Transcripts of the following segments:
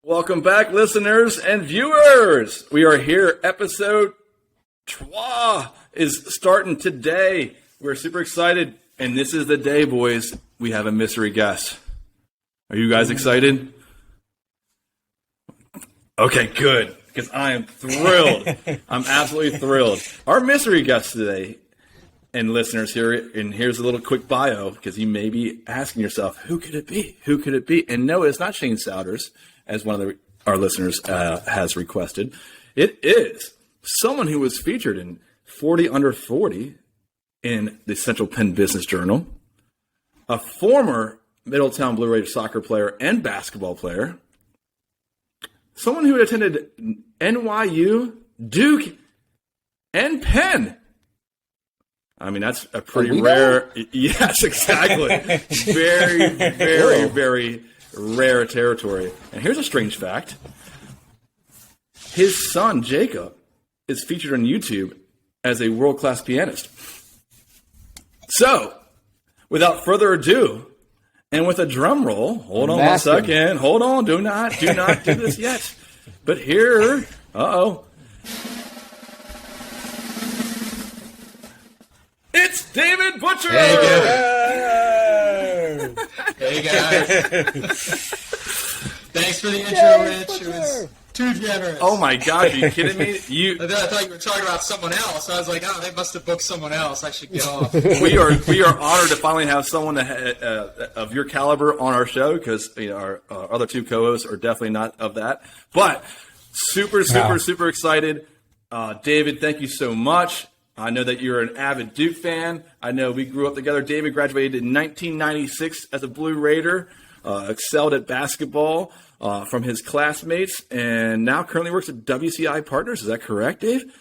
Welcome back, listeners and viewers. We are here. Episode 3 is starting today. We're super excited, and this is the day, boys. We have a mystery guest. Are you guys excited? Okay, good, because I am thrilled. I'm absolutely thrilled. Our mystery guest today, and listeners here, and here's a little quick bio, because you may be asking yourself, who could it be? Who could it be? And no, it's not Shane Souders, as one of our listeners has requested. It is someone who was featured in 40 Under 40 in the Central Penn Business Journal, a former Middletown Blue Raiders soccer player and basketball player, someone who attended NYU, Duke, and Penn. I mean, that's a pretty rare. Yes, exactly. Very, very, very rare territory. And here's a strange fact. His son, Jacob, is featured on YouTube as a world-class pianist. So, without further ado, and with a drum roll, hold on 1 second. Hold on. Do not do this yet. But here, it's David Butcher! Hey guys. Thanks for the intro, Rich. It was too generous. Oh my God, are you kidding me? I thought you were talking about someone else. I was like, oh, they must have booked someone else. I should get off. We are honored to finally have someone of your caliber on our show, because our other two co-hosts are definitely not of that. But super excited. David, thank you so much. I know that you're an avid Duke fan. I know we grew up together. David graduated in 1996 as a Blue Raider, excelled at basketball from his classmates, and now currently works at WCI Partners. Is that correct, Dave?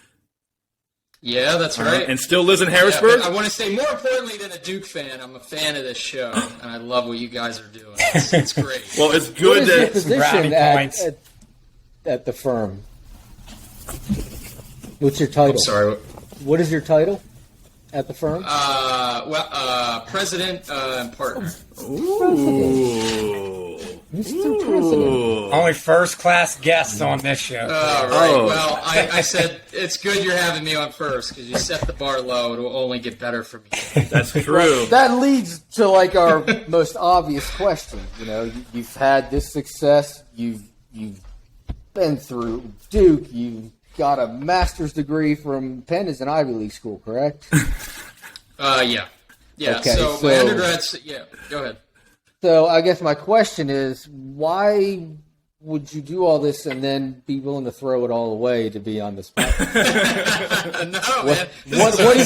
Yeah, that's right. And still lives in Harrisburg? Yeah, I want to say, more importantly than a Duke fan, I'm a fan of this show, and I love what you guys are doing. It's great. Well, it's good that... What is your position at the firm? What's your title? I'm sorry. What is your title at the firm? President and partner. Ooh. Mr. President. Only first-class guests on this show. Right. Well, I said it's good you're having me on first, because you set the bar low. It will only get better from you. That's true. That leads to our most obvious question. You've had this success. You've been through Duke. You've got a master's degree from Penn as an Ivy League school, correct? Yeah. Okay, so my undergrads, go ahead. So I guess my question is, why would you do all this and then be willing to throw it all away to be on the spot? Man. What does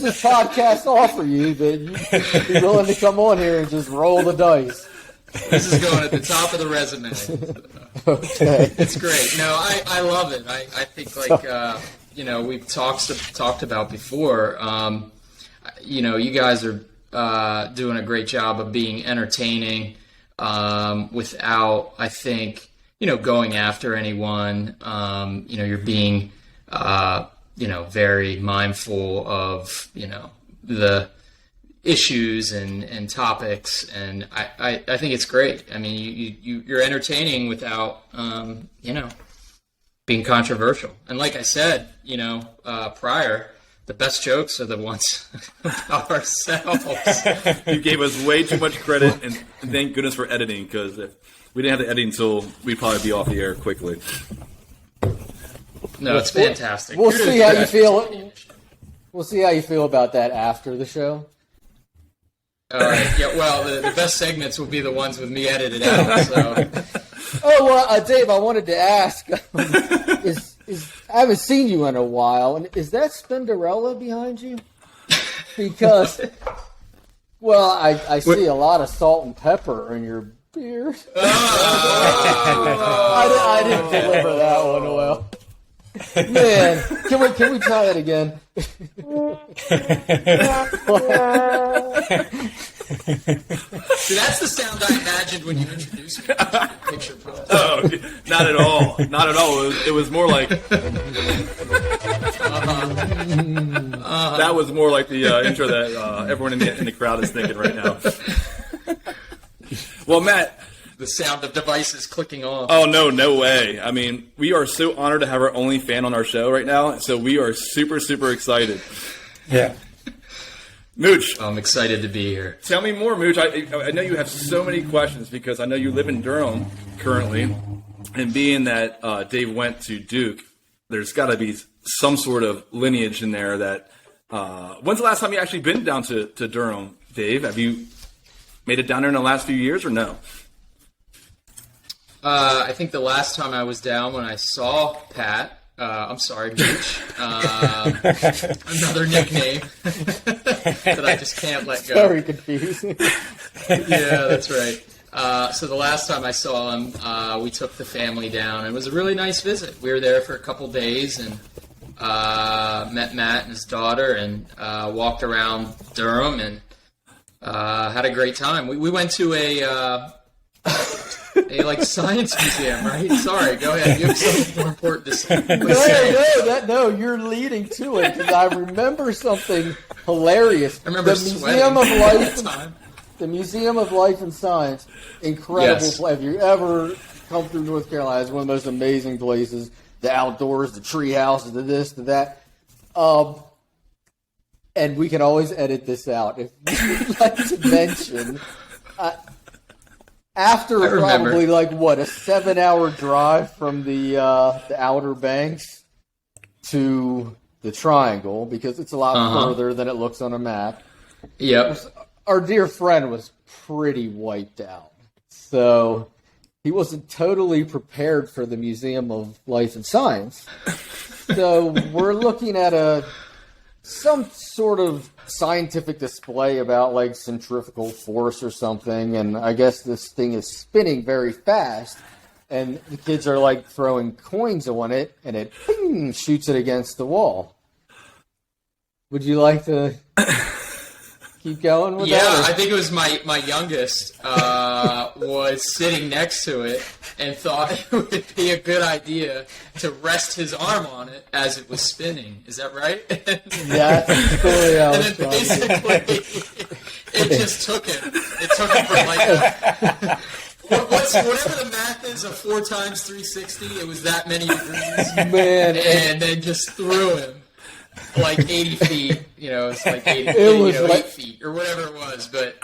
this podcast offer you that you'd be willing to come on here and just roll the dice? This is going at the top of the resume. Okay. It's great. No, I love it. I think, we've talked about before, you guys are doing a great job of being entertaining without, I think, going after anyone. You're being, very mindful of, the issues and topics, and I think it's great. I mean, you're entertaining without being controversial. And like I said, prior, the best jokes are the ones about ourselves. You gave us way too much credit, and thank goodness for editing, because if we didn't have to edit until we'd probably be off the air quickly. No, it's fantastic. We'll see how you feel. We'll see how you feel about that after the show. All right. Yeah. Well, the best segments will be the ones with me edited out. So. Oh well, Dave, I wanted to ask: I haven't seen you in a while, and is that Spinderella behind you? Because, well, I see a lot of salt and pepper in your beer. I didn't deliver that one well. Man, can we try that again? See, that's the sound I imagined when you introduced me to the picture. Oh, not at all. Not at all. It was more like that was more like the intro that everyone in the crowd is thinking right now. Well, Matt. The sound of devices clicking off. Oh, no way. I mean, we are so honored to have our only fan on our show right now, so we are super, super excited. Yeah. Mooch. I'm excited to be here. Tell me more, Mooch. I know you have so many questions because I know you live in Durham currently, and being that Dave went to Duke, there's got to be some sort of lineage in there that... when's the last time you actually been down to Durham, Dave? Have you made it down there in the last few years or no? I think the last time I was down when I saw Pat, I'm sorry, Mooch, another nickname that I just can't let go. Very confusing. Yeah, that's right. So the last time I saw him, we took the family down. It was a really nice visit. We were there for a couple days and met Matt and his daughter and walked around Durham and had a great time. We went to a science museum, right? Sorry, go ahead. You have something more important to say. No, you're leading to it because I remember something hilarious. I remember the Museum of Life. time. The Museum of Life and Science, incredible Yes. place. If you ever come through North Carolina, it's one of the most amazing places. The outdoors, the tree houses, the this, the that. And we can always edit this out. If you'd like to mention, after probably a 7-hour drive from the Outer Banks to the Triangle, because it's a lot further than it looks on a map. Yep. Our dear friend was pretty wiped out. So he wasn't totally prepared for the Museum of Life and Science. So we're looking at some sort of scientific display about centrifugal force or something, and I guess this thing is spinning very fast, and the kids are throwing coins on it, and it ping, shoots it against the wall. Would you like to keep going with that? Yeah, I think it was my youngest was sitting next to it and thought it would be a good idea to rest his arm on it as it was spinning. Is that right? Yeah, that's totally how and then basically it just took him. It took him from whatever the math is of 4 times 360. It was that many degrees, man, and then just threw him 80 feet. It's 80, 8 feet or whatever it was. But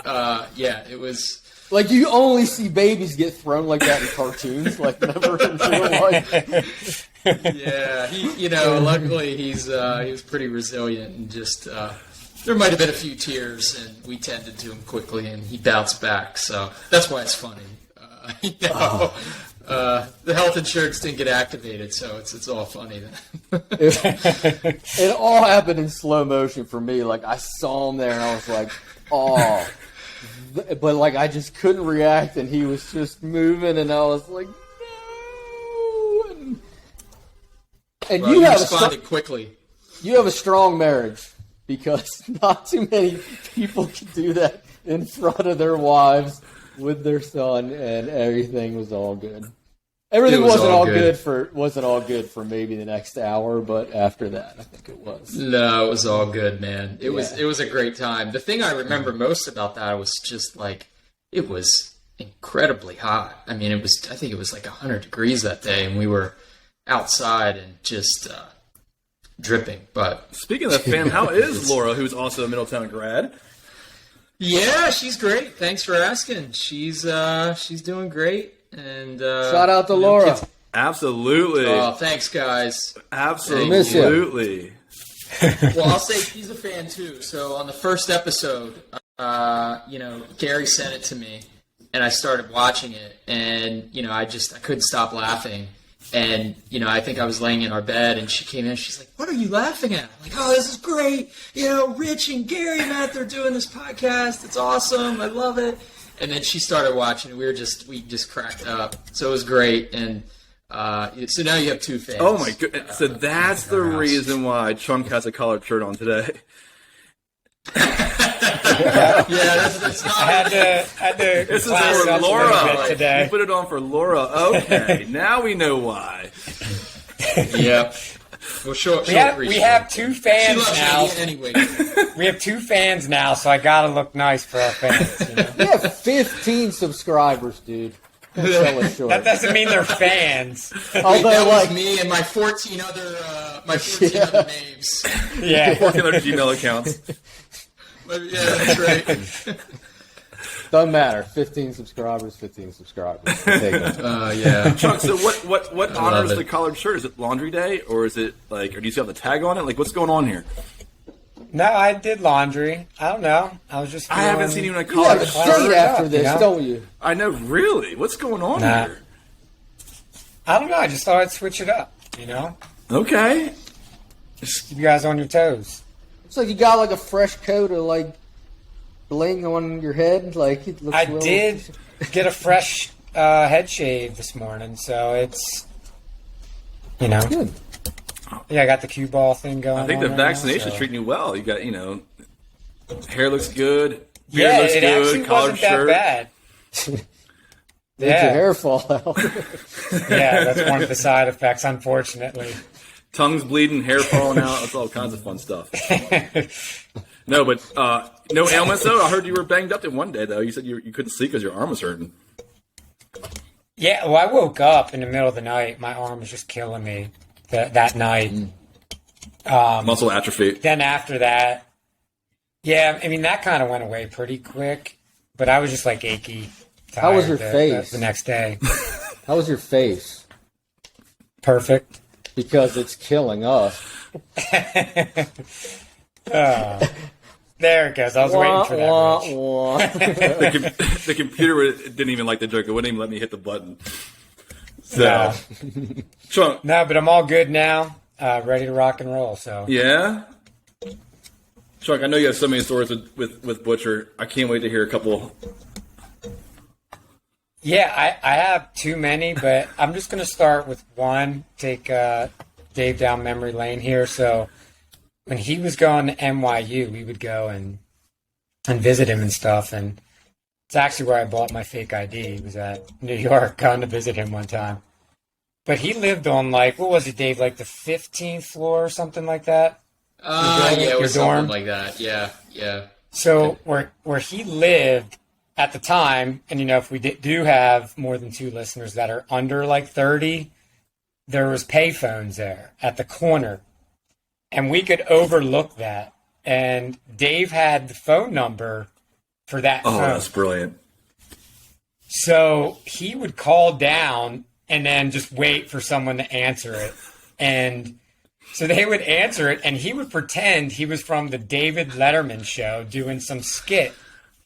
yeah, it was. You only see babies get thrown like that in cartoons, never in real life. Yeah, luckily he was pretty resilient and just there might have been a few tears and we tended to him quickly and he bounced back. So that's why it's funny. The health insurance didn't get activated, so it's all funny. It all happened in slow motion for me. I saw him there and I was like, oh. But I just couldn't react, and he was just moving, and I was like, no. And Well, you responded quickly. You have a strong marriage because not too many people can do that in front of their wives with their son, and everything was all good. Everything wasn't all good for maybe the next hour, but after that, I think it was. No, it was all good, man. It was a great time. The thing I remember most about that was just it was incredibly hot. I mean, I think it was 100 degrees that day, and we were outside and just dripping. But speaking of the fam, how is Laura, who's also a Middletown grad? Yeah, she's great. Thanks for asking. She's doing great. And shout out to Laura. Kids. Absolutely. Oh, thanks, guys. Absolutely. Well, I'll say she's a fan too. So on the first episode, Gary sent it to me, and I started watching it, and I couldn't stop laughing. And, I think I was laying in our bed, and she came in, and she's like, what are you laughing at? I'm like, oh, this is great. Rich and Gary and Matt, they're doing this podcast. It's awesome. I love it. and then she started watching. We just cracked up. So it was great, and so now you have two fans. Oh my goodness! So that's the reason why Chunk has a collared shirt on today. Yeah, that's not. I had to This is class for up a little Laura. bit today. You put it on for Laura. Okay, now we know why. Yep. Well, We have two She fans loves now. me anyway. We have two fans now, so I gotta look nice for our fans. You know? You have 15 subscribers, dude. Don't sell it short. That doesn't mean they're fans. Although, That was like, me and my 14 other other names. Yeah. 14 other Gmail accounts. But, yeah, that's right. doesn't matter. 15 subscribers, 15 subscribers. We'll take it. Yeah. Chunk, so what honors it. the collared shirt? Is it Laundry Day, or is it like, or do you still have the tag on it? Like, what's going on here? No, I did laundry. I don't know. I was just. I haven't seen you in a You have collared a shirt. date after this, you know? don't you? I know, really. What's going on Nah. here? I don't know. I just thought I'd switch it up. You know, Okay. keep you guys on your toes. It's like you got like a fresh coat of like bling on your head. Like it looks I real- did get a fresh head shave this morning, so it's Good. Yeah, I got the cue ball thing going. I think on the right now, vaccination's so. treating you well. You got, hair looks good. Beard Yeah, looks it good. actually Collared wasn't that shirt. bad. Make your Yeah, hair fall out. yeah, that's one of the side effects, unfortunately. Tongue's bleeding, hair falling out. That's all kinds of fun stuff. No, but no ailments, though? I heard you were banged up in one day, though. You said you couldn't sleep because your arm was hurting. Yeah, well, I woke up in the middle of the night. My arm was just killing me that night. Muscle atrophy. Then after that, yeah, I mean, that kind of went away pretty quick, but I was just like achy. How was tired your face? The next day? How was your face? Perfect. Because it's killing us. There it goes. I was waiting for that. Rich. Wah. The computer didn't even like the joke. It wouldn't even let me hit the button. So, No. Chunk, No, but I'm all good now. Ready to rock and roll. So yeah? Chunk, I know you have so many stories with Butcher. I can't wait to hear a couple. yeah, I have too many, but I'm just going to start with one. Take Dave down memory lane here. So when he was going to NYU, we would go and visit him and stuff. And it's actually where I bought my fake ID. It was at New York, going to visit him one time. But he lived on what was it, Dave? Like the 15th floor or something like that. Yeah, it Your was dorm? something like that. Yeah. So where he lived at the time, and if we do have more than two listeners that are under 30, there was payphones there at the corner, and we could overlook that. And Dave had the phone number for that Oh, phone. that's brilliant. So he would call down and then just wait for someone to answer it. And so they would answer it, and he would pretend he was from the David Letterman show doing some skit.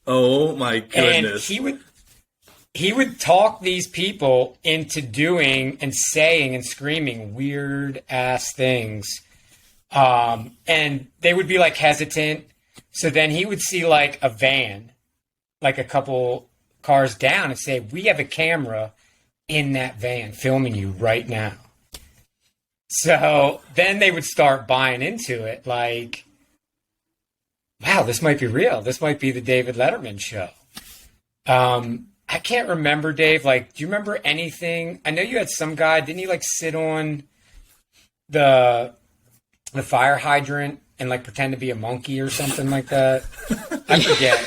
Oh, my goodness. And he would talk these people into doing and saying and screaming weird ass things. And they would be hesitant. So then he would see a van, a couple cars down, and say, "We have a camera in that van filming you right now." So then they would start buying into it wow, this might be real. This might be the David Letterman show. I can't remember, Dave. Do you remember anything? I know you had some guy, didn't he sit on the fire hydrant and pretend to be a monkey or something like that? I forget.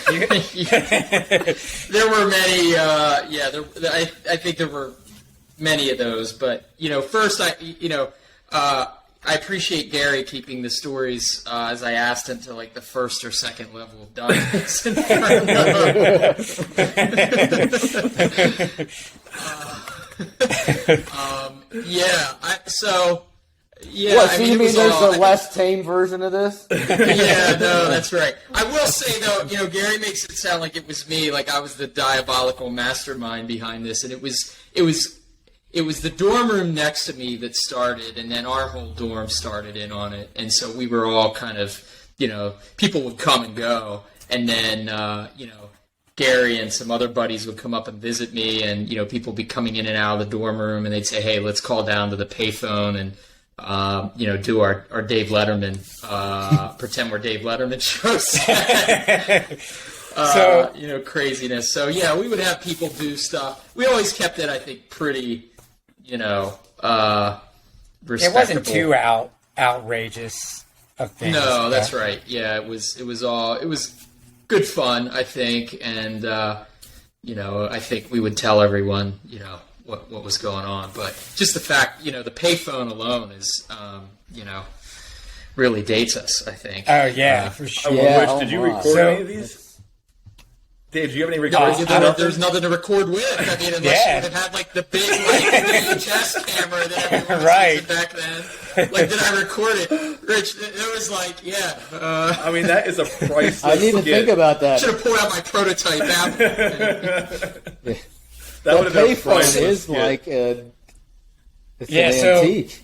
There were many. I think there were many of those. But first, I appreciate Gary keeping the stories as I asked him to the first or second level of darkness. What, so you mean there's a a less tame version of this? Yeah, no, that's right. I will say though, Gary makes it sound like it was me, like I was the diabolical mastermind behind this, and it was the dorm room next to me that started, and then our whole dorm started in on it, and so we were all kind of, people would come and go, and then Gary and some other buddies would come up and visit me, and people would be coming in and out of the dorm room, and they'd say, "Hey, let's call down to the payphone and do our Dave Letterman, pretend we're Dave Letterman shows." Craziness. So yeah, we would have people do stuff. We always kept it, I think, pretty, respectable. It wasn't too outrageous of things. No, that's right. Yeah, it was good fun, I think, and I think we would tell everyone, what was going on. But just the fact, the payphone alone is, really dates us, I think. Oh yeah, for sure. Rich, did you record any of these? Dave, do you have any recordings? There's nothing to record with. I mean, unless you would have had like the big VHS camera that everyone was using back then. Like, did I record it? Rich, it was like, I mean, that is a priceless I didn't even think about that. Should have pulled out my prototype app. That would have been payphone priceless. is like it's an so antique.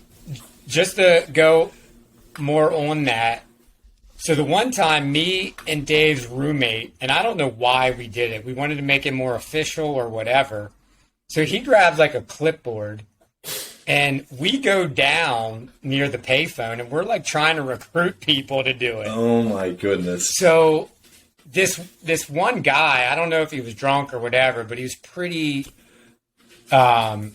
just to go more on that. So the one time me and Dave's roommate, and I don't know why we did it. We wanted to make it more official or whatever. So he grabs like a clipboard and we go down near the payphone and we're like trying to recruit people to do it. Oh my goodness. So this one guy, I don't know if he was drunk or whatever, but he was pretty, so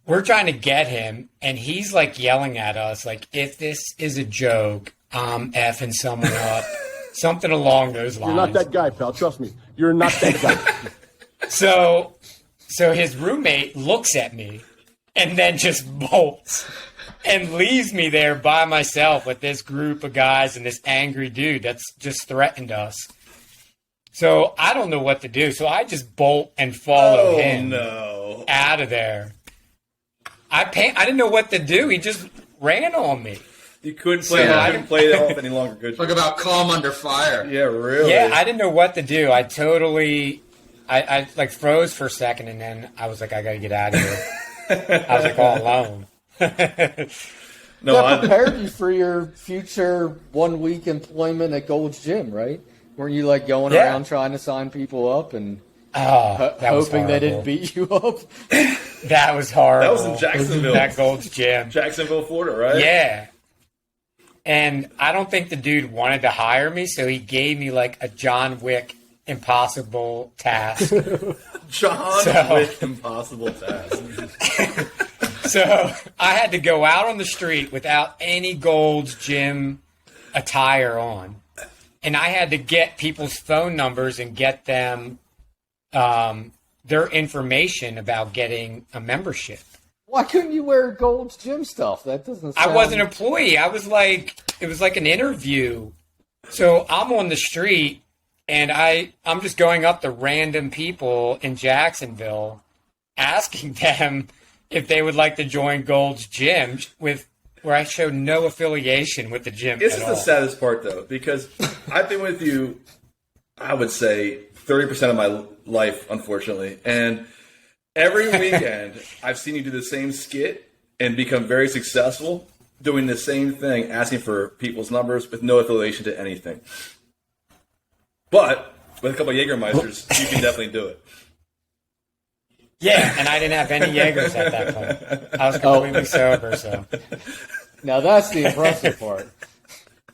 we're trying to get him and he's like yelling at us, like, if this is a joke, I'm effing someone up. Something along those lines. You're not that guy, pal. Trust me. You're not that guy. So his roommate looks at me and then just bolts and leaves me there by myself with this group of guys and this angry dude that's just threatened us. So I don't know what to do. So I just bolt and follow him out of there. I didn't know what to do. He just ran on me. You couldn't play it off any longer, could you? Talk about calm under fire. Yeah, really. Yeah, I didn't know what to do. I like froze for a second, and then I was like, I gotta get out of here. I was like all alone. That prepared you for your future 1 week employment at Gold's Gym, right? Weren't you like going around trying to sign people up and hoping they didn't beat you up? That was horrible. That was in Jacksonville. That Gold's Gym. Jacksonville, Florida, right? Yeah. And I don't think the dude wanted to hire me, so he gave me like a John Wick impossible task. John Wick impossible task. So I had to go out on the street without any Gold's Gym attire on. And I had to get people's phone numbers and get them their information about getting a membership. Why couldn't you wear Gold's Gym stuff? That doesn't sound... I wasn't an employee. I was like, it was like an interview. So I'm on the street and I'm just going up to random people in Jacksonville asking them if they would like to join Gold's Gym where I show no affiliation with the gym This at is all. the saddest part, though, because I've been with you, I would say, 30% of my life, unfortunately. And every weekend, I've seen you do the same skit and become very successful doing the same thing, asking for people's numbers with no affiliation to anything. But with a couple of Jägermeisters, you can definitely do it. Yeah, and I didn't have any Jaegers at that point. I was completely sober, so. Now that's the impressive part.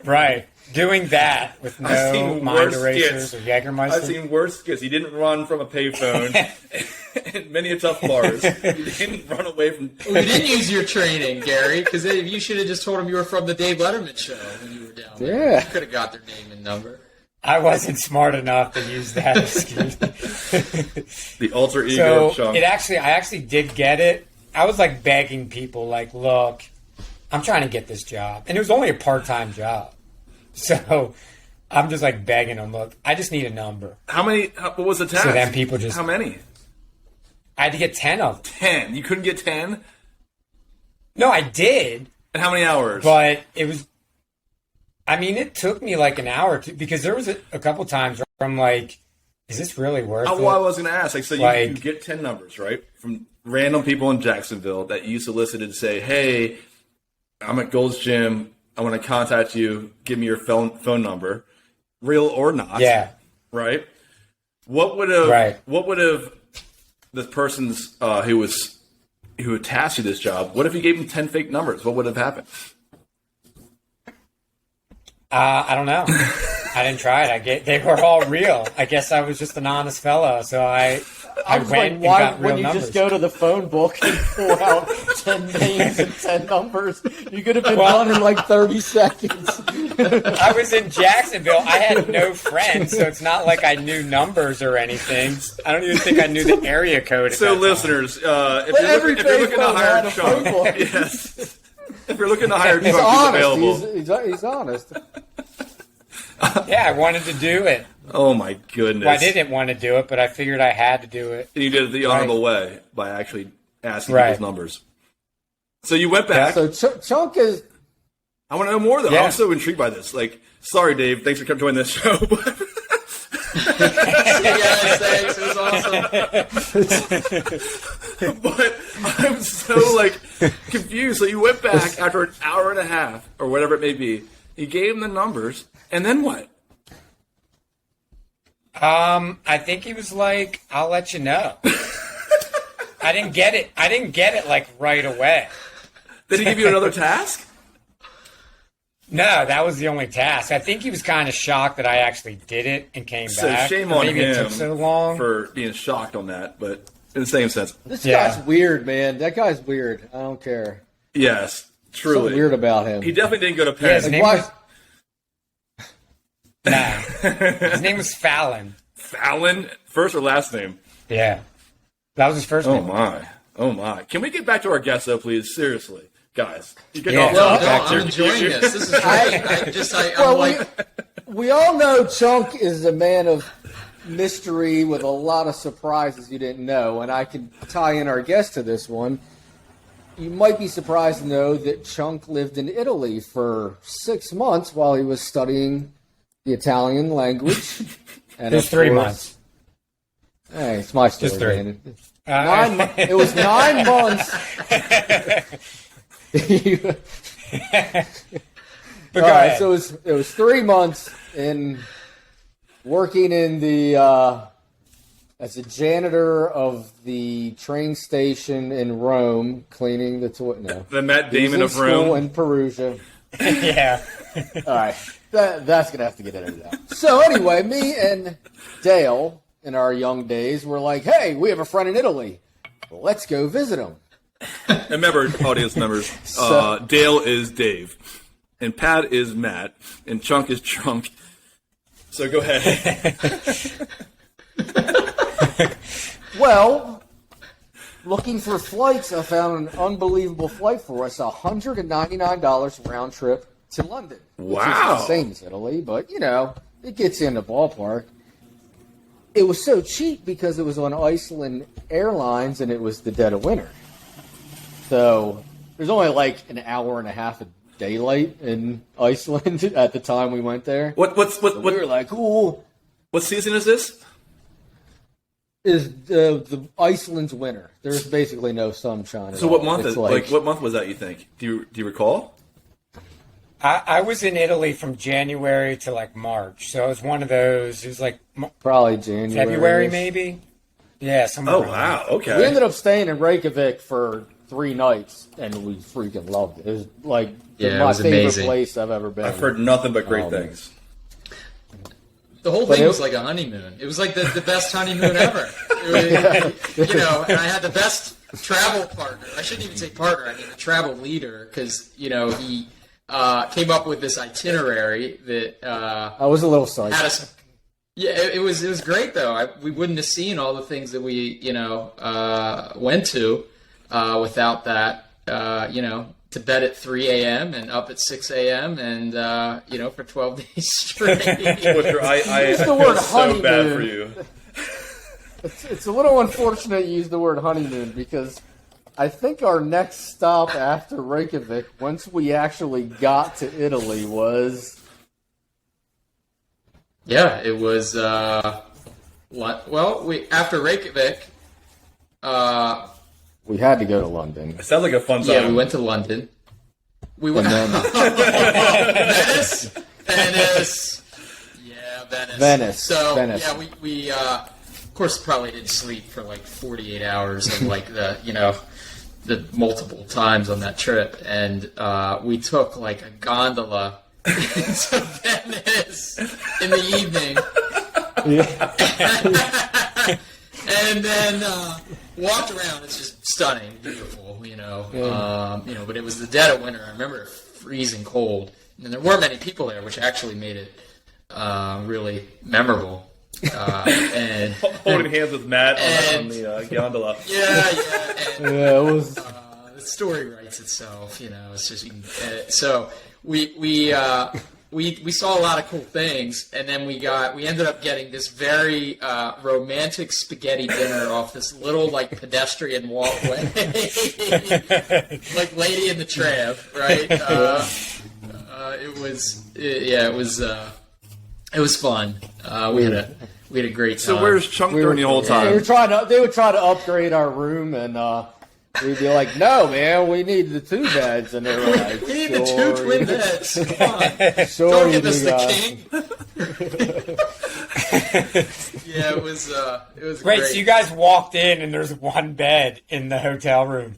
Right. Doing that with no mind erasers or Jägermeister. I've seen worse skits. He didn't run from a payphone in many a tough bars. He didn't run away from... Well, you didn't use your training, Gary, because you should have just told him you were from the Dave Letterman show when you were down there. Yeah. You could have got their name and number. I wasn't smart enough to use that excuse. The alter ego of So Sean. I actually did get it. I was like begging people, like, look, I'm trying to get this job. And it was only a part-time job. So I'm just like begging them, look, I just need a number. What was the task? So then people just... How many? I had to get 10 of them. 10. You couldn't get 10? No, I did. And how many hours? But it was... I mean, it took me like an hour or two because there was a couple times where I'm like, is this really worth it? Well, I was going to ask. Like, so Like- you get 10 numbers, right? From random people in Jacksonville that you solicited to say, hey, I'm at Gold's Gym. I want to contact you. Give me your phone number. Real or not. Yeah. Right? What would have Right. What would have the person's who tasked you this job? What if you gave him 10 fake numbers? What would have happened? I don't know. I didn't try it. They were all real. I guess I was just an honest fellow, so I was went like, and why got real wouldn't you numbers. just go to the phone book and pull out 10 names and 10 numbers? You could have been done in like 30 seconds. I was in Jacksonville. I had no friends, so it's not like I knew numbers or anything. I don't even think I knew the area code. So, listeners, if every you're looking to payphone hire had a phone Chunk, book. yes. If you're looking to hire He's Chunk, he's honest. available. He's honest. Yeah, I wanted to do it. Oh my goodness! Well, I didn't want to do it, but I figured I had to do it. And you did it the honorable way by actually asking Right. people's numbers. So you went back. So Chunk is. I want to know more though. Yeah. I'm so intrigued by this. Like, sorry, Dave. Thanks for coming joining this show. See you guys. Thanks. It was awesome. But I'm so like confused. So you went back after an hour and a half or whatever it may be. You gave him the numbers, and then what? I think he was like, "I'll let you know." I didn't get it. I didn't get it like right away. Did he give you another task? No, that was the only task. I think he was kind of shocked that I actually did it and came So back. shame Or on maybe him it took so long. for being shocked on that, but in the same sense, This Yeah. guy's weird, man. That guy's weird. I don't care. yes, truly Something weird about him. He definitely didn't go to Yeah, Penn. his name Why- was His name was Fallon. Fallon, first or last name? Yeah, that was his first Oh name. my, oh my! Can we get back to our guest though, please? Seriously, guys, you're getting Yeah. off No, topic. no, I'm You're- enjoying you're- this. This is great. I'm Well, like, we all know Chunk is a man of mystery with a lot of surprises you didn't know, and I can tie in our guest to this one. You might be surprised to know that Chunk lived in Italy for 6 months while he was studying the Italian language. And It was of 3 course- months. Hey, it's my story, Just 3. man. It was 9 months. But go All right, ahead. so it was 3 months in working in the as a janitor of the train station in Rome, cleaning the toilet. No, The Matt He was Damon in of school Rome. in Perugia. Yeah. All right, that's gonna have to get edited out. So anyway, me and Dale in our young days were like, "Hey, we have a friend in Italy. Let's go visit him." And remember, audience members, So- Dale is Dave, and Pat is Matt, and Chunk is Chunk. So go ahead. Well, looking for flights, I found an unbelievable flight for us: $199 round trip to London. Which Wow. is the same as Italy, but it gets you in the ballpark. It was so cheap because it was on Iceland Airlines and it was the dead of winter. So there's only like an hour and a half of daylight in Iceland at the time we went there. What We were like, cool. what season is this? Is the Iceland's winter? There's basically no sunshine. So what month is what month was that? You think? Do you recall? I was in Italy from January to like March, so it was one of those. It was like Probably January. February, maybe. Yeah, somewhere. Oh around wow, We okay. ended up staying in Reykjavik for 3 nights, and we freaking loved it. It was like Yeah, it my was favorite amazing. place I've ever been. I've heard nothing but great Um, things. the whole But thing it- was like a honeymoon. It was like the best honeymoon ever. And I had the best travel partner. I shouldn't even say partner. I mean the travel leader, because he came up with this itinerary that I was a little psyched. had us. Yeah, it was great though. We wouldn't have seen all the things that we went to without that. To bed at 3 a.m. and up at 6 a.m. and for 12 days straight. Butcher, I Use the feel word so bad honeymoon. for you. It's a little unfortunate you use the word honeymoon because I think our next stop after Reykjavik, once we actually got to Italy, was Yeah, it was. After Reykjavik, we had to go to London. It sounds like a fun time. yeah, we went to London. We went And then Venice. Yeah, Venice. Venice, So Venice. yeah, we of course, probably didn't sleep for like 48 hours and like the multiple times on that trip. And we took like a gondola into Venice in the evening. And then walked around. It's just stunning, beautiful, but it was the dead of winter. I remember it freezing cold. And there weren't many people there, which actually made it really memorable. And Holding hands with Matt on the gondola. Yeah. And, it was. the story writes itself. It's just so we saw a lot of cool things, and then we ended up getting this very romantic spaghetti dinner off this little like pedestrian walkway, like Lady in the Tramp, right? It was fun. We had a great time. So where's Chunk during the whole time? They would try to upgrade our room, and we'd be like, "No, man, we need the 2 beds," and they were like, "We need the 2 twin beds. Come on, don't give us the king." Yeah, it was great. So you guys walked in, and there's 1 bed in the hotel room.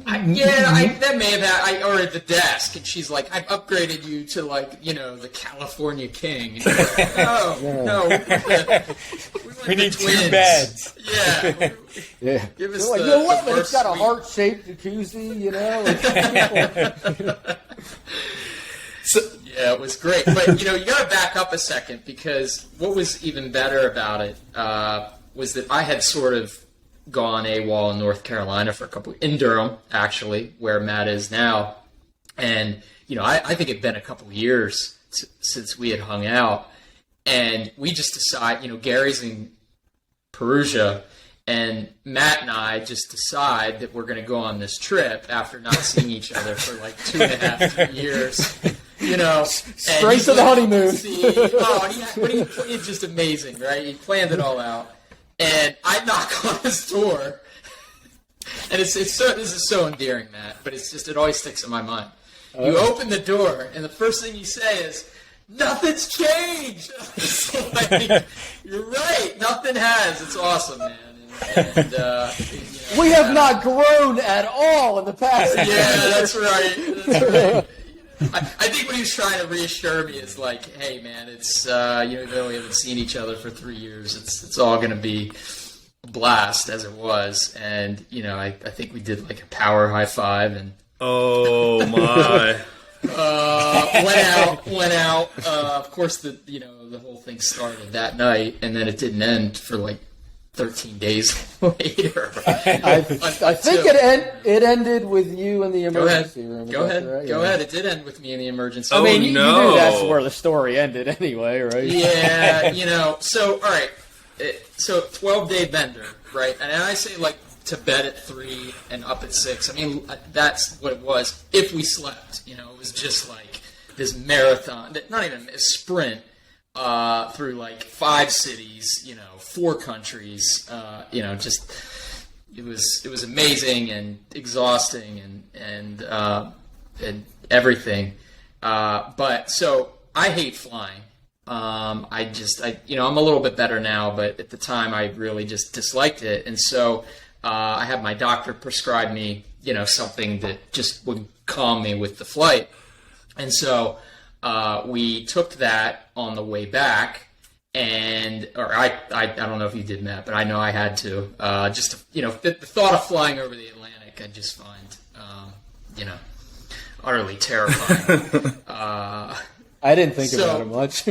That may have had, or at the desk, and she's like, "I've upgraded you to like, the California king." And like, no, we need 2 beds. Yeah. Give us like, but it's got a heart-shaped jacuzzi, So, yeah, it was great. But, you got to back up a second, because what was even better about it was that I had sort of gone AWOL in North Carolina for in Durham, actually, where Matt is now. And, I think it'd been a couple years since we had hung out. And we just decided, Gary's in Perugia, and Matt and I just decide that we're going to go on this trip after not seeing each other for like 2.5, 3 years. Straight to the honeymoon. It's just amazing, right? He planned it all out. And I knock on his door, and this is so endearing, Matt, but it always sticks in my mind. You open the door, and the first thing you say is, "Nothing's changed." It's like, you're right, nothing has. It's awesome, man. And we have not grown at all in the past. Yeah, that's right. I think what he was trying to reassure me is like, "Hey, man, it's even though we haven't seen each other for 3 years, it's all going to be a blast as it was." And I think we did like a power high five, and oh my, went out. Of course, the whole thing started that night, and then it didn't end for like 13 days later. I think it ended with you in the emergency room. Go ahead. Right? Go ahead. It did end with me in the emergency room. room. I mean, you knew that's where the story ended anyway, right? Yeah, So, all right. So, 12-day bender, right? And I say, like, to bed at 3 and up at 6. I mean, that's what it was if we slept. It was just like this marathon, not even a sprint. Through like 5 cities, 4 countries, just it was amazing and exhausting and everything. But so I hate flying. I'm a little bit better now, but at the time I really just disliked it. And so I had my doctor prescribe me, something that just would calm me with the flight. And so we took that on the way back, I don't know if you did, Matt, but I know I had to. The thought of flying over the Atlantic, I just find, utterly terrifying. I didn't think about it much.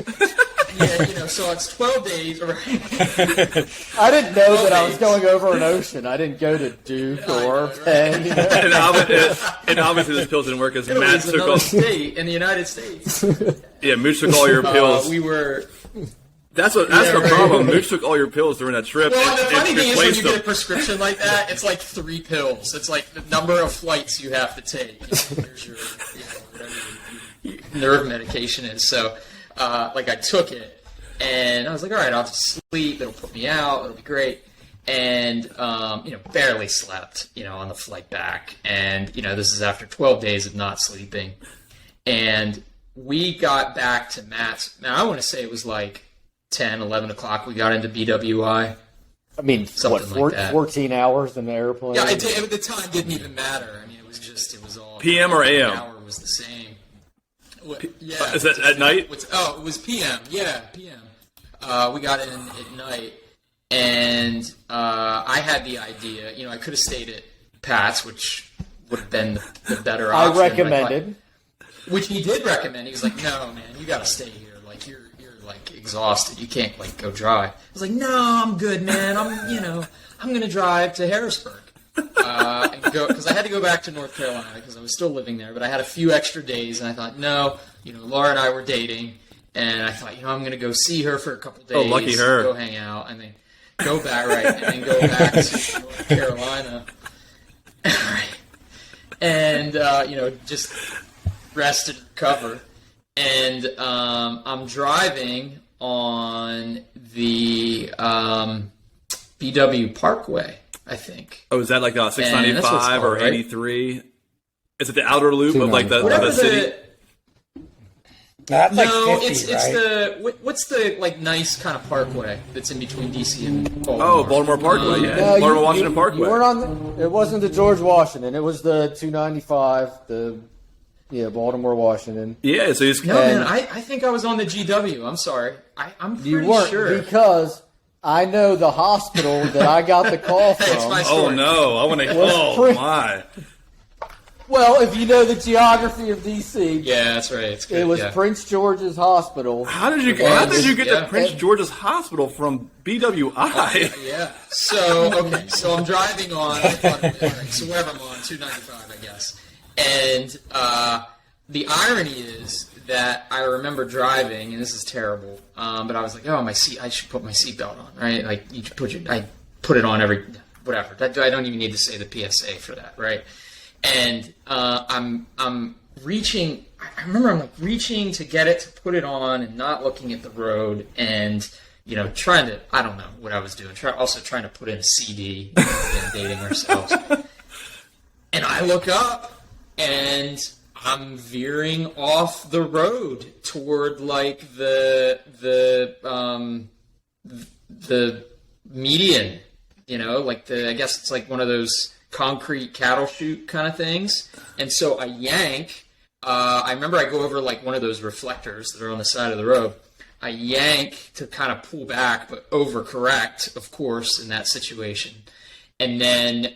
So it's 12 days. Right? I didn't know that I was going over an ocean. I didn't go to Duke or Penn. And obviously this pill didn't work as Matt took another state in the United States. Yeah, Mooch took all your pills. That's the problem. Mooch took all your pills during that trip. Well, the funny thing is when you get a prescription like that, it's like 3 pills. It's like the number of flights you have to take. There's your whatever your nerve medication is. So, I took it, and I was like, all right, I'll just sleep. It'll put me out. It'll be great. And, barely slept, on the flight back. And, this is after 12 days of not sleeping. And we got back to Matt's. Now, I want to say it was like 10, 11 o'clock. We got into BWI. I mean, Something like that. 14 hours in the airplane? Yeah, at the time didn't even matter. I mean, it was all PM or AM? The hour was the same. Yeah. Is that at night? It was PM. Yeah, PM. We got in at night, and I had the idea. I could have stayed at Pat's, which would have been the better option. I recommended. Which he did recommend. He was like, "No, man, you got to stay here. Like, you're like exhausted. You can't like go drive." I was like, "No, I'm good, man. I'm gonna drive to Harrisburg." And go because I had to go back to North Carolina because I was still living there, but I had a few extra days, and I thought, no, Laura and I were dating, and I thought, I'm going to go see her for a couple days. Oh, lucky her! Go hang out, and then go back and then go back to North Carolina, and just rest and recover. And I'm driving on the BW Parkway, I think. Oh, is that like 695 or 83? Is it the outer loop of like the city? That's like no, 50, it's right? what's the like nice kind of parkway that's in between DC and Baltimore? Oh, Baltimore Parkway, yeah. No, Baltimore Washington Parkway. You weren't on it wasn't the George Washington. It was the 295, Baltimore Washington. Yeah, so he's No, man, I think I was on the GW. I'm sorry. I'm pretty You weren't sure. because I know the hospital that I got the call It's from. my Oh story. no, I want to. Was Oh pretty- my! Well, if you know the geography of DC, Yeah, that's right. It's good. it was yeah. Prince George's Hospital. How did you get Yeah. to Prince George's Hospital from BWI? Yeah. So I'm driving on. So wherever I'm on, 295, I guess. And the irony is that I remember driving, and this is terrible. But I was like, my seat. I should put my seatbelt on, right? Like you I put it on whatever. I don't even need to say the PSA for that, right? And I'm reaching. I remember I'm like reaching to get it to put it on and not looking at the road and trying to. I don't know what I was doing. Also trying to put in a CD. Again, dating ourselves. And I look up and I'm veering off the road toward like the median. I guess it's like one of those concrete cattle chute kind of things. And so I yank. I remember I go over like one of those reflectors that are on the side of the road. I yank to kind of pull back, but overcorrect, of course, in that situation. And then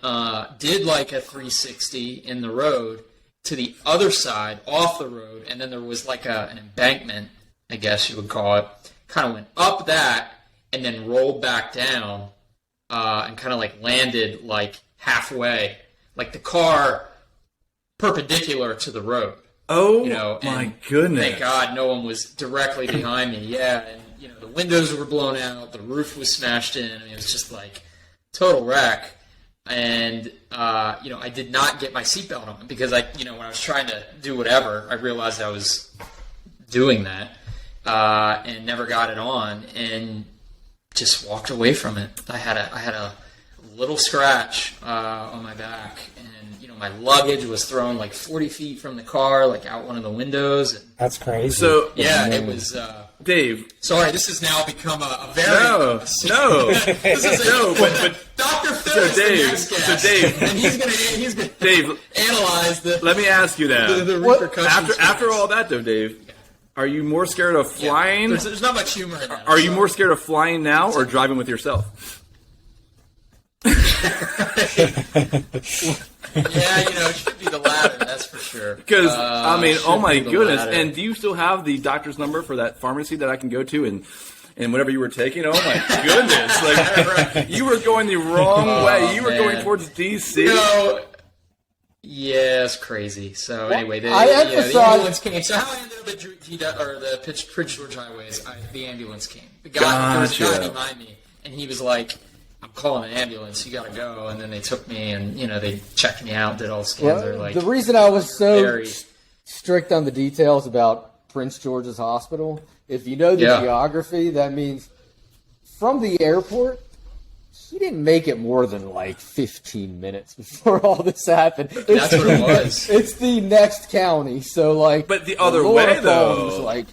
did like a 360 in the road to the other side, off the road. And then there was like an embankment, I guess you would call it. Kind of went up that and then rolled back down and kind of like landed like halfway, like the car perpendicular to the road. Oh and my goodness! Thank God no one was directly behind me. Yeah, and the windows were blown out, the roof was smashed in. I mean, it was just like total wreck. And I did not get my seatbelt on because when I was trying to do whatever, I realized I was doing that and never got it on and just walked away from it. I had a little scratch on my back, and my luggage was thrown like 40 feet from the car, like out one of the windows. And, That's crazy. So yeah, it was. Dave. Sorry, this has now become a very No. This is but Dr. Phil so is the Dave, next guest, so Dave, and he's gonna Dave, analyze the let me ask you that. the repercussions. After all that, though, Dave, are you more scared of flying? There's not much humor in that. Are you more scared of flying now or driving with yourself? Yeah, it should be the latter, that's for sure. Because, Should oh my be the goodness. latter. And do you still have the doctor's number for that pharmacy that I can go to and whatever you were taking? Oh my goodness. Like, you were going the wrong way. You were man. going towards DC. No. Yeah, it's crazy. So anyway, the emphasize- the ambulance came. So how I ended up at the Prince George Highways, the ambulance came. There was a guy Gotcha. behind me, and he was like, I'm calling an ambulance, you gotta go. And then they took me and, they checked me out, did all the scans. They're like, the reason I was so very- strict on the details about Prince George's Hospital, if you know the Yeah. geography, that means from the airport, he didn't make it more than like 15 minutes before all this happened. That's what it was. It's the next county, so like. But the other Laura way, Falls though. was like,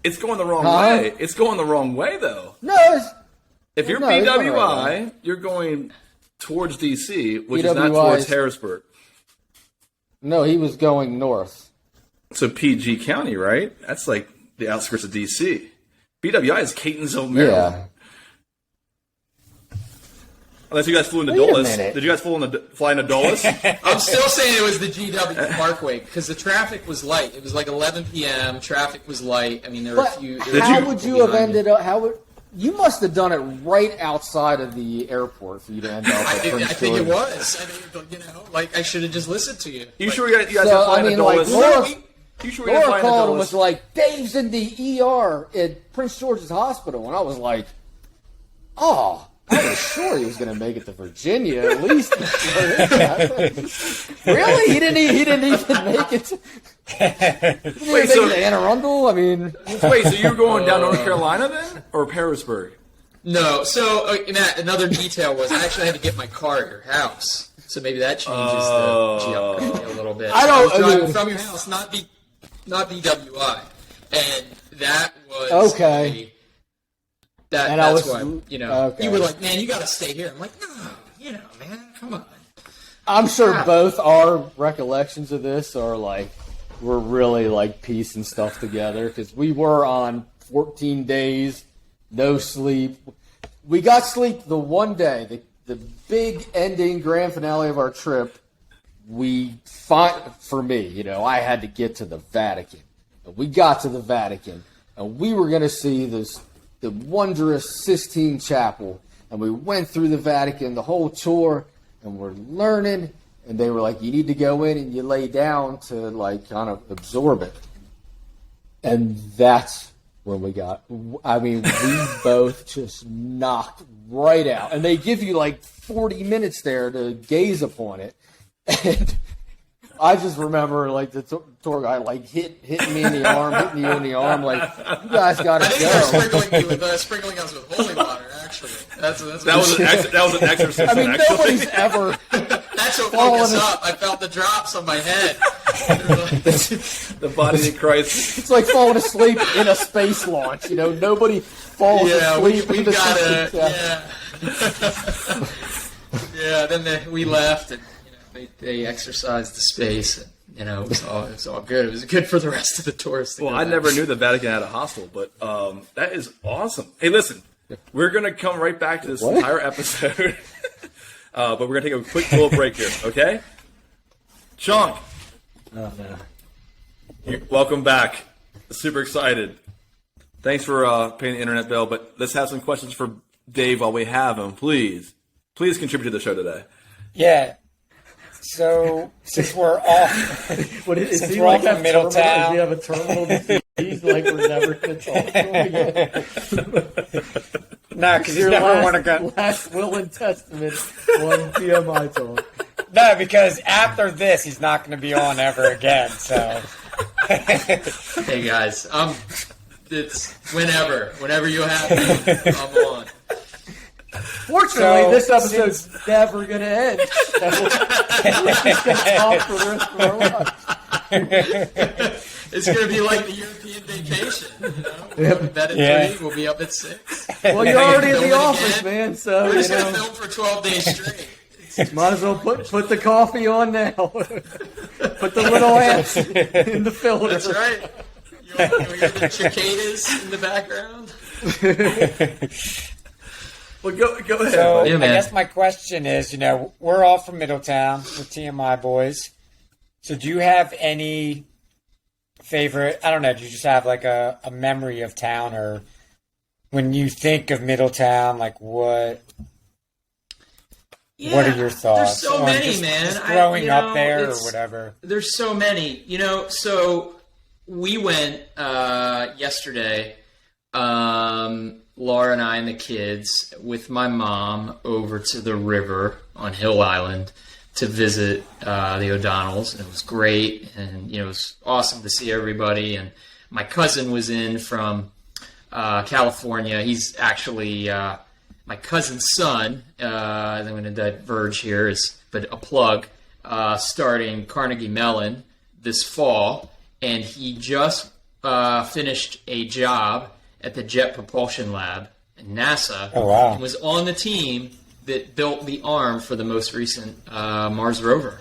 It's going the wrong Huh? way. It's going the wrong way, though. no, If you're No, he's going BWI, you're going towards DC, which is not BWI towards is- Harrisburg. No, he was going north. So PG County, right? That's like the outskirts of DC. BWI is Catonsville, Maryland. Yeah. Unless you guys flew into Wait a Dulles. minute. Did you guys fly into Dulles? I'm still saying it was the GW Parkway because the traffic was light. It was like 11 p.m. Traffic was light. I mean, there were But a few. how would you have ended up? You must have done it right outside of the airport for you to end up I at think, Prince I think it George. was. I think, like I should have just listened to you. You Like, sure you guys So, are flying I to mean, like, Dulles? Laura- You sure you guys Laura flying to called and Dulles? was like, "Dave's in the ER at Prince George's Hospital," and I was like, "Oh, I was sure he was going to make it to Virginia at least." Really? He didn't even make it. Wait, so to Anne Arundel? I mean, wait, so you're going down North Carolina then, or Harrisburg? No, so Matt, another detail was I actually had to get my car at your house, so maybe that changes the geography a little bit. I So don't- was driving I mean- from your house, not BWI, and that was Okay. That's And I was- why you okay. were like, man, you got to stay here. I'm like, no, man, come on. I'm sure both our recollections of this are like we're really like piecing stuff together because we were on 14 days, no sleep. We got sleep the one day, the big ending grand finale of our trip. For me, I had to get to the Vatican. And we got to the Vatican, and we were going to see the wondrous Sistine Chapel. And we went through the Vatican, the whole tour, and we're learning. And they were like, you need to go in and you lay down to like kind of absorb it. And that's when we we both just knocked right out. And they give you like 40 minutes there to gaze upon it. And I just remember like the tour guy like hitting me in the arm, hitting you in the arm, like, you guys got I to think they're go. sprinkling us with holy water. Actually, that's That was an exorcism. I mean, actually. nobody's ever. That's what woke Falling us in- up. I felt the drops on my head. The body of Christ. It's like falling asleep in a space launch. Nobody falls Yeah, asleep. we in the got Sistine it. Yeah. Then we left, and they exercised the space. And, it was all good. It was good for the rest of the tourists. Well, I never knew the Vatican had a hostel, but that is awesome. Hey, listen, we're going to come right back to this entire episode, but we're going to take a quick little break here, okay? Chunk, Oh, no. welcome back. Super excited. Thanks for paying the internet bill, but let's have some questions for Dave while we have him. Please contribute to the show today. Yeah. So since we're off, What is Since he we're like all from have Middletown. terminal? Does he have a terminal disease? Like we're never going to talk to him again? no, because you Your never want to go. last will and testament on TMI Talk. No, because after this, he's not going to be on ever again. So Hey guys, it's whenever you have me, I'm on. Fortunately, So, this episode's never going to end. So we're just going to talk for the rest of our lives. It's gonna be like the European vacation. We'll go to bed at 3. We'll be up at 6. Well, you're already in Film the it office, again. man. So We're just gonna film for 12 days straight. might as well put the coffee on now. Put the little ants in the filter. That's right. You hear the cicadas in the background? Well, go ahead. So Yeah, I man. guess my question is, we're all from Middletown, the TMI boys. So do you have any favorite? I don't know. Do you just have like a memory of town, or when you think of Middletown, like what? What are your thoughts? There's so Or many, just, man. Just growing I- up there or it's- whatever. There's so many. So we went yesterday, Laura and I and the kids, with my mom over to the river on Hill Island to visit the O'Donnells. And it was great, and it was awesome to see everybody. And my cousin was in from California. He's actually my cousin's son. I'm going to diverge here, but a plug, starting Carnegie Mellon this fall, and he just finished a job at the Jet Propulsion Lab, in NASA. Oh, wow. And was on the team that built the arm for the most recent Mars rover.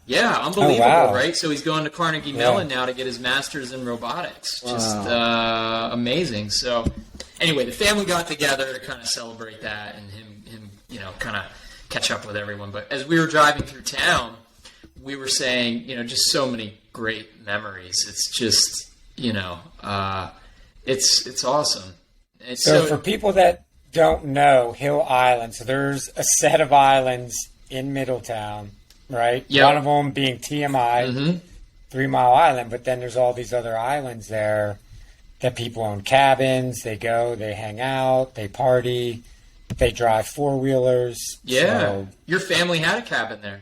Yeah, unbelievable, wow. right? So he's going to Carnegie Mellon now to get his master's in robotics. Just amazing. So anyway, the family got together to kind of celebrate that and him kind of catch up with everyone. But as we were driving through town, we were saying, just so many great memories. It's just, it's awesome. And So for people that don't know Hill Island, so there's a set of islands in Middletown, right? Yep. One of them being TMI, 3 Mile Island, but then there's all these other islands there that people own cabins, they go, they hang out, they party, they drive four-wheelers. Yeah. So, Your family had a cabin there.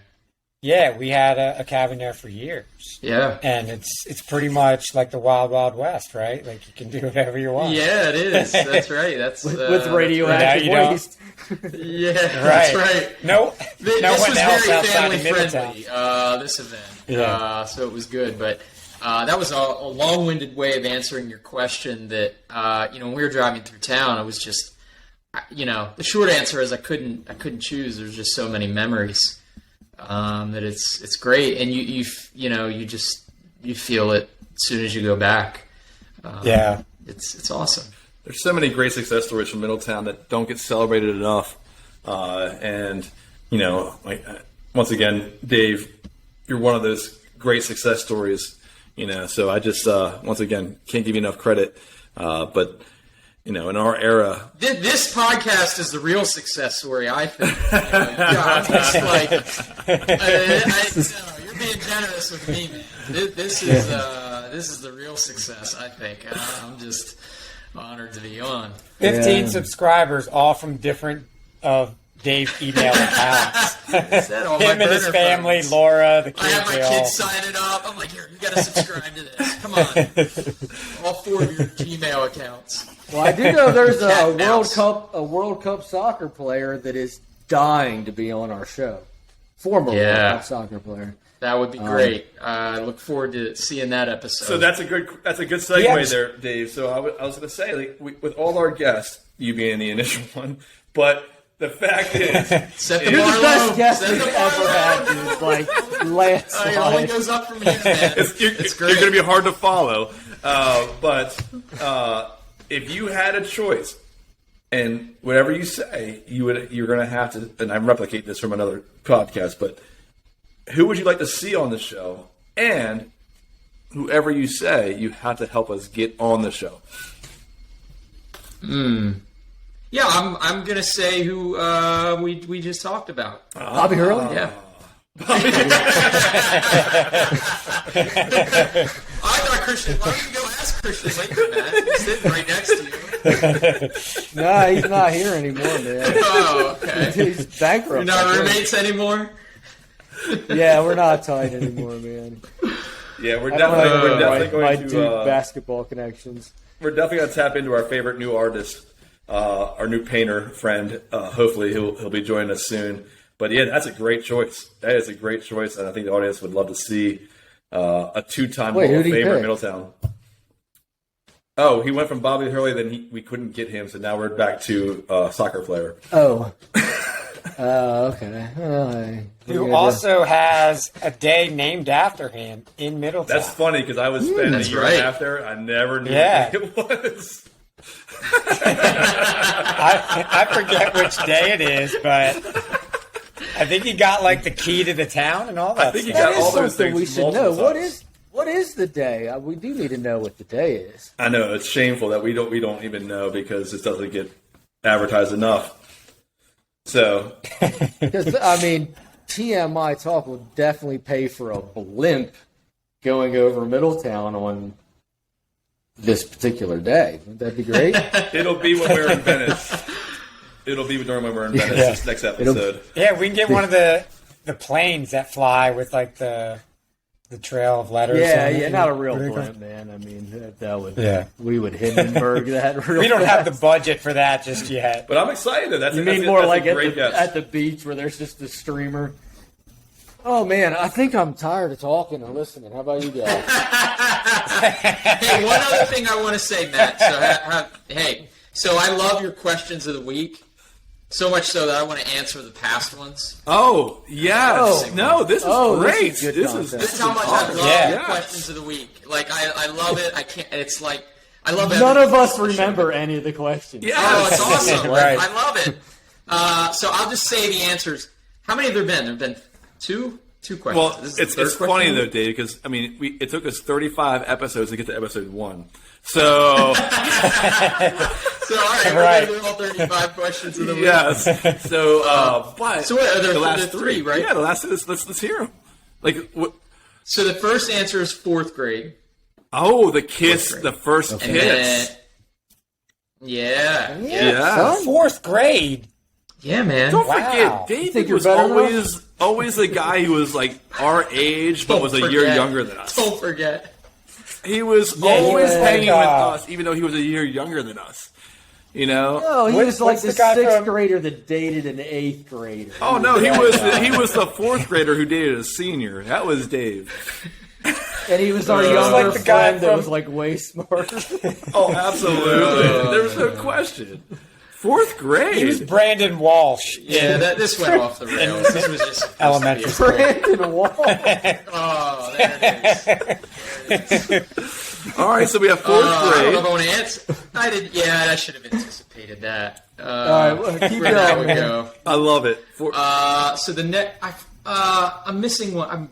yeah, we had a cabin there for years. Yeah. And it's pretty much like the Wild Wild West, right? Like you can do whatever you want. Yeah, it is. That's right. That's with radioactive Yeah, you know. waste. Yeah, Right. that's right. No, This no was one else very outside family of Middletown. friendly, this event. Yeah. So it was good. But that was a long-winded way of answering your question that, when we were driving through town, it was just, the short answer is I couldn't choose. There's just so many memories that it's great. And you feel it as soon as you go back. Yeah. It's awesome. There's so many great success stories from Middletown that don't get celebrated enough. Once again, Dave, you're one of those great success stories. So I just once again can't give you enough credit. But in our era, This podcast is the real success story, I think. I'm just like, you're being generous with me, man. This is the real success, I think. I'm just honored to be on. 15 subscribers, all from different of Dave's email accounts. Is that all my Him and his burner family, phones? Laura, the I kids. have my they all- kids sign it up. I'm like, here, you got to subscribe to this. Come on. All 4 of your Gmail accounts. Well, I do know there's a Cat mouse. World Cup soccer player that is dying to be on our show. Former World Yeah. Cup soccer player. That would be great. I look forward to seeing that episode. so that's a good segue Yeah. there, Dave. So I was going to say, with all our guests, you being the initial one, but the fact is, Set the You're bar the best low. guest Set we've the bar ever low. had, dude. Like, It only landslide. goes up from here, man. you're It's great. going to be hard to follow. But if you had a choice, and whatever you say, you're going to have to, and I replicate this from another podcast, but who would you like to see on the show? And whoever you say, you have to help us get on the show. Yeah, I'm gonna say who we just talked about. Bobby Hurley? Yeah. I thought Christian. Why don't you go ask Christian later, man? He's sitting right next to you. No, he's not here anymore, man. Oh, okay. He's bankrupt. You're not roommates anymore. Yeah, we're not tight anymore, man. Yeah, we're I don't have definitely my going Duke to basketball connections. we're definitely going to tap into our favorite new artist, our new painter friend. Hopefully, he'll be joining us soon. But yeah, that's a great choice. That is a great choice, and I think the audience would love to see a two-time Wait, Hall of who'd he Famer pick? in Middletown. Oh, he went from Bobby Hurley, then we couldn't get him, so now we're back to soccer player. Oh. Okay. Who also has a day named after him in Middletown. That's funny because I was spending a That's year right. after. I never knew Yeah. what it was. I forget which day it is, but I think he got like the key to the town and all that. I think he stuff. got That is all those something things we should know. multiple times. What is the day? We do need to know what the day is. I know it's shameful that we don't even know because this doesn't get advertised enough. So Because I mean, TMI Talk will definitely pay for a blimp going over Middletown on this particular day. Wouldn't that be great? it'll be when we're in Venice. It'll be during when we're in Venice. Yeah. This next episode. Yeah, we can get one of the planes that fly with like the trail of letters. Yeah, on it. yeah, not a real What do they call blimp, man. I mean, that would Yeah. we would Hindenburg that. Real We don't have the fast. budget for that just yet. But I'm excited. That's You that's mean a- more that's a like great guess. at the beach where there's just a streamer? Oh man, I think I'm tired of talking and listening. How about you guys? Hey, one other thing I want to say, Matt. So, hey, So I love your questions of the week. So much so that I want to answer the past ones. Oh, yes. No, this is great. This is good This content. This is how much I love Yeah. your questions of the week. Like, I love it. I can't, it's like, I love None every of us question. remember any of the questions. Yeah. Oh, it's awesome. Right. I love it. So I'll just say the answers. How many have there been? There have been two questions. Well, This is the it's third funny question? though, Dave, because I mean, it took us 35 episodes to get to episode 1. So So, all right, Right. we're going to do all 35 questions of the week. yes. So, but So what, are there the last three, right? Yeah, the last. Let's hear them. Like, what? So the first answer is 4th grade. Oh, the kiss, the first And kiss. then, yeah. Yeah. son. 4th grade. Yeah, man. Don't Wow. forget, think David you're was better always the guy who was like our age, but was a year forget. younger than us. Don't forget. He was Yeah, always he was hanging like, with us, even though he was a year younger than us. You know? No, he What- was like what's the the guy 6th from- grader that dated an 8th grader. Oh no, he was the 4th grader who dated a senior. That was Dave. And he was our He was younger like the guy friend that from- was like way smarter. Oh, absolutely. There was no question. 4th grade. He was Brandon Walsh. Yeah, this went off the rails. This was just supposed Elementary to be a- Brandon Wall. Oh, there it is. All right, so we have 4th I don't know grade. if I want to answer. I did. Yeah, I should have anticipated that. All right, well, keep where that going, would man. go. I love it. So the next, I'm missing one.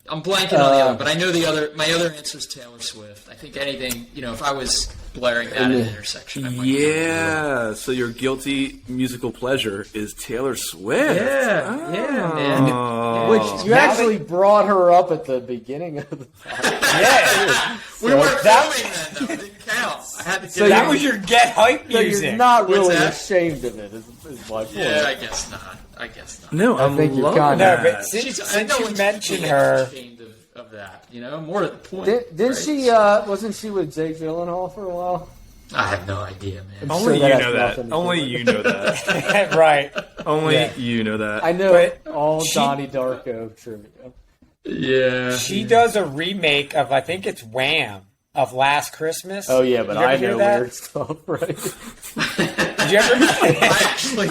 I'm blanking on the other, but I know the other. My other answer is Taylor Swift. I think anything, if I was blaring that at an intersection, I might Yeah, so your guilty musical pleasure is Taylor Swift. Yeah, man. Which you actually brought her up at the beginning of the podcast. Yeah. We weren't that- filming then, though. It didn't count. I had to So get That it. was your get hype So music. you're not What's really that? ashamed of it, is my point. Yeah, I guess not. I guess not. No, I think you're love kinda- No, that. but since, I since know you when mentioned she her, ashamed of that, more to the point. Didn't right? she, wasn't she with Jake Gyllenhaal for a while? I have no idea, man. Only sure you that know has that. nothing to do Only with it. you know that. right? Only Yeah. you know that. I know But all she- Donnie Darko trivia. Yeah. She does a remake of, I think it's Wham, of Last Christmas. Oh yeah, but Did you I ever hear know that? weird stuff, right? Did you ever? I actually,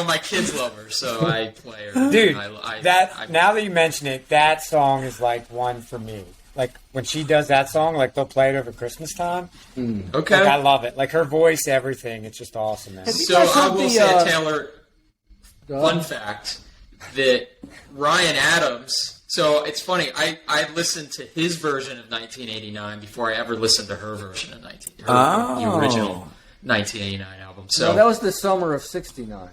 my kids love her, so I play her. Dude, I now that you mention it, that song is like one for me. Like when she does that song, like they'll play it over Christmas time. okay. Like I love it. Like her voice, everything. It's just awesome, man. So guys I heard will the, say, Taylor, Go fun ahead. fact that Ryan Adams. So it's funny. I listened to his version of 1989 before I ever listened to her version of the original 1989 album. So No, that was the summer of '69.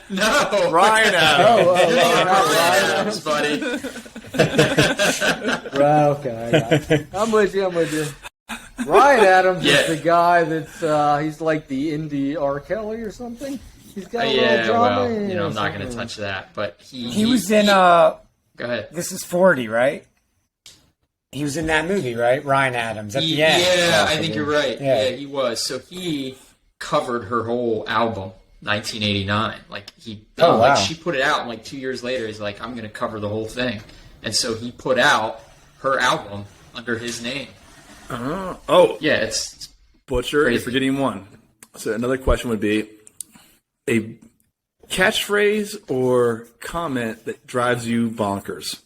no, Ryan Adams. You're thinking of not Ryan Ryan Adams, buddy. Right, okay, I got you. I'm with you. Ryan Adams Yeah. is the guy that's he's like the indie R. Kelly or something. He's got a little Yeah, drama well, in it I'm or not going to something. touch that. But He was in Go ahead. This Is 40, right? He was in that movie, right? Ryan Adams at the end. Yeah, I think you're right. Yeah. Yeah, he was. So he covered her whole album, 1989. Like Oh, wow. she put it out, and like 2 years later, he's like, I'm going to cover the whole thing, and so he put out her album under his name. Oh, Yeah, it's Butcher, Crazy. you're forgetting one. So another question would be a catchphrase or comment that drives you bonkers.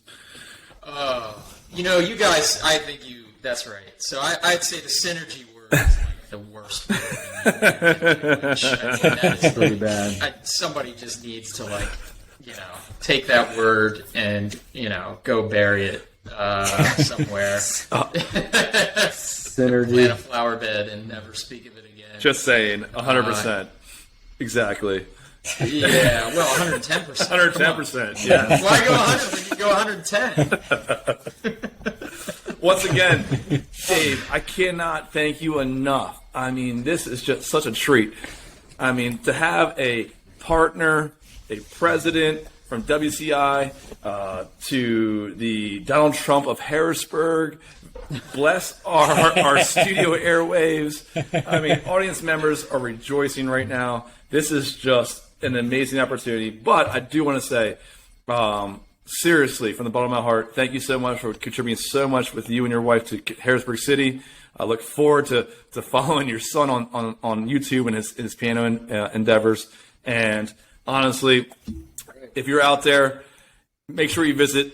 you guys. I think that's right. So I'd say the synergy word is like the worst word. I think that is Pretty bad. somebody just needs to take that word and go bury it somewhere, Synergy. plant a flower bed, and never speak of it again. Just saying, 100%. Exactly. Yeah, well, 110%. 110%. Yeah. Why go 100 when you go 110? Once again, Dave, I cannot thank you enough. I mean, this is just such a treat. I mean, to have a partner, a president from WCI to the Donald Trump of Harrisburg, bless our studio airwaves. I mean, audience members are rejoicing right now. This is just an amazing opportunity. But I do want to say, seriously, from the bottom of my heart, thank you so much for contributing so much with you and your wife to Harrisburg City. I look forward to following your son on YouTube and his piano endeavors. And honestly, if you're out there, make sure you visit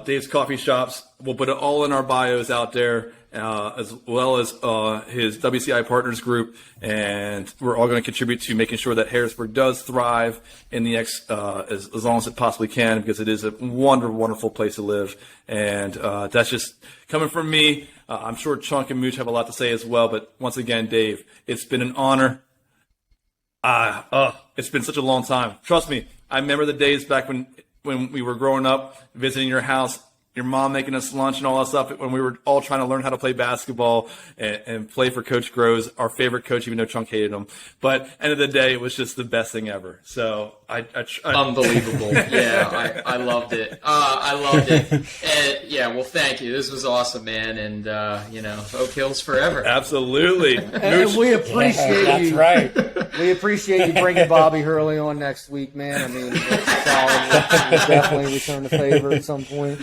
Dave's coffee shops. We'll put it all in our bios out there, as well as his WCI Partners group. And we're all going to contribute to making sure that Harrisburg does thrive in the as long as it possibly can, because it is a wonderful place to live. And that's just coming from me. I'm sure Chunk and Mooch have a lot to say as well. But once again, Dave, it's been an honor. It's been such a long time. Trust me, I remember the days back when we were growing up, visiting your house, your mom making us lunch and all that stuff, when we were all trying to learn how to play basketball and play for Coach Groves, our favorite coach, even though Chunk hated him. But end of the day, it was just the best thing ever. So I unbelievable. Yeah, I loved it. I loved it. And yeah, well, thank you. This was awesome, man. And Oak Hills forever. Absolutely. And we appreciate you. That's right. We appreciate you bringing Bobby Hurley on next week, man. I mean, it's solid. We'll definitely return the favor at some point.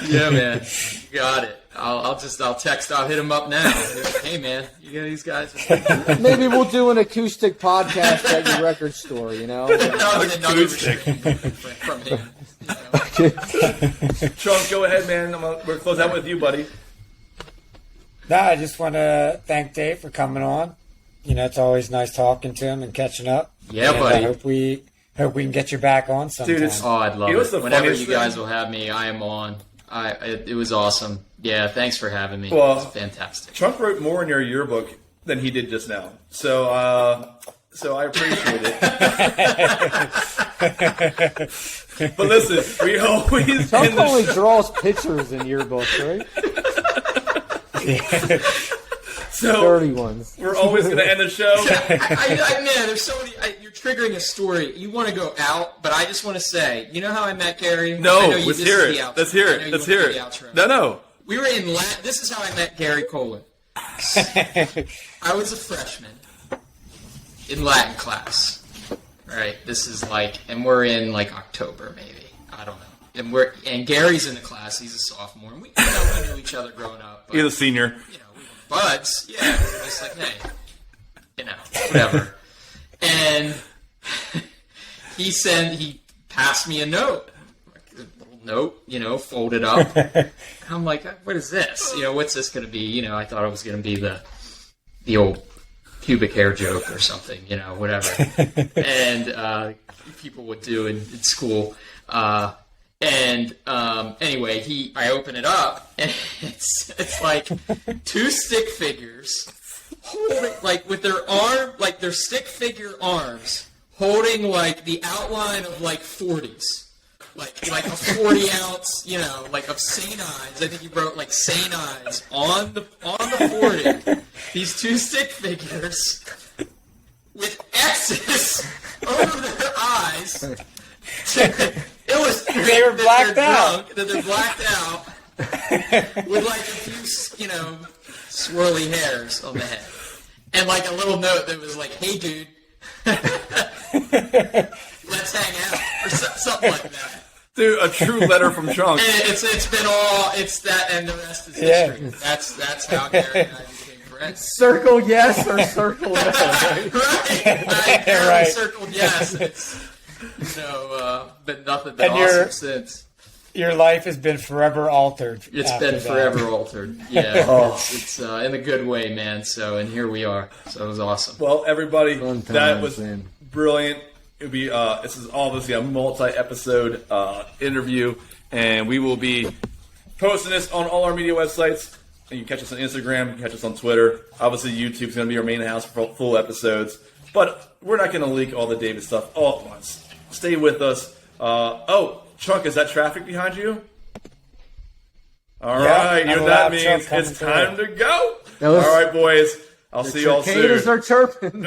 Yeah, man. You got it. I'll hit him up now. Hey, man, you got these guys? Maybe we'll do an acoustic podcast at your record store, Acoustic. From him. Chunk, go ahead, man. We're close out with you, buddy. No, I just want to thank Dave for coming on. It's always nice talking to him and catching up. Yeah, and buddy. I hope we can get you back on sometime. Dude, I'd love what's it. the Whenever funniest you thing? guys will have me, I am on. It was awesome. Yeah, thanks for having me. Well, it was fantastic. Trump wrote more in your yearbook than he did just now. So I appreciate it. But listen, we always Trump only draws pictures in yearbooks, right? so Dirty ones. we're always going to end the show. Man, there's so many. You're triggering a story. You want to go out, but I just want to say, you know how I met Gary? No, I know you- let's this hear is it. the outro. Let's hear I it. know you Let's wanna hear do it. the outro. No. We were in this is how I met Gary Colin. I was a freshman in Latin class. Right? This is and we're in October maybe. I don't know. And Gary's in the class. He's a sophomore. And we knew each other growing up. But, He's a senior. we were buds. Yeah. Just hey, whatever. And he passed me a note. Note, folded up. I'm like, what is this? What's this going to be? I thought it was going to be the old pubic hair joke or something, whatever. And people would do in school. Anyway, I open it up, and it's like two stick figures holding, with their arm, their stick figure arms holding the outline of 40s. Like a 40 ounce, of St. Ives. I think he wrote St. Ives on the 40. These two stick figures with X's over their eyes to illustrate They were blacked out. That they're blacked out with a few, swirly hairs on the head, and a little note that was "Hey, dude." Let's hang out, or something like that. Dude, a true letter from Chunk. It's been it's that, and the rest is history. That's how Gary and I became friends. Circle yes or circle no, right? Right. I Right. circled yes. But nothing but And awesome since. Your life has been forever altered. It's after been that. forever altered. Yeah, it's in a good way, man. So, and here we are. So it was awesome. Well, everybody, Fun that times, was man. brilliant. It'll be this is obviously a multi-episode interview, and we will be posting this on all our media websites. And you can catch us on Instagram, you can catch us on Twitter. Obviously, YouTube's going to be our main house for full episodes, but we're not going to leak all the David stuff all at once. Stay with us. Chunk, is that traffic behind you? All right, and a that loud means truck coming it's time through. to go. Those- All right, boys. I'll see y'all soon. Cicadas are chirping.